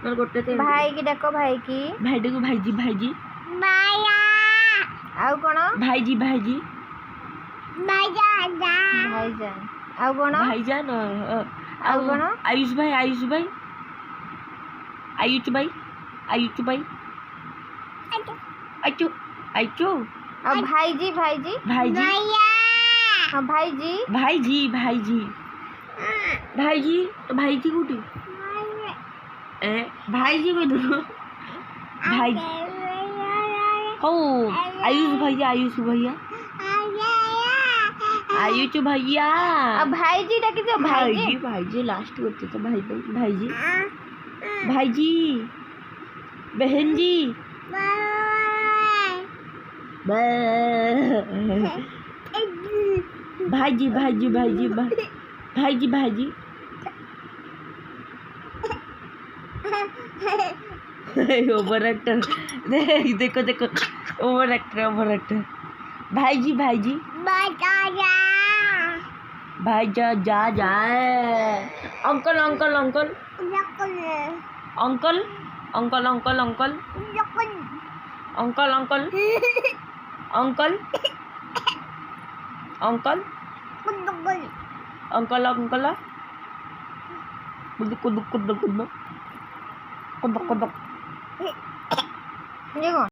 ମୋର ଗୋଟେ ତ भाई की डाको भाई की ଭାଇଟାକୁ ଭାଇଜି ଭାଇଜି आउ कौन भाईजी भाईजी भाईजान आउ कौन भाईजान आउ कौन आयुष भाई आयुष भाई आयुष भाई आयुष भाई आचो आचो आउ भाईजी भाईजी भाईजी हाँ भाईजी भाईजी भाईजी भाईजी तो भाईजी कोठी ए भाईजी को दो भाई ओ आयुष भैया आयुष भैया आयुष भैया अब भाईजी डाकी दो भाईजी भाईजी भाईजी लास्ट करते तो भाई भाई भाईजी भाईजी बहन जी भाईजी भाईजी भाईजी भाईजी भाईजी ओवर एक्टर देखो देखो ओवर एक्टर भाईजी भाईजी भाई जा जा जाए uncle uncle uncle uncle uncle uncle uncle uncle uncle uncle uncle uncle uncle कुदक कुदक कुदक कुदक कुदक कुदक ये कौन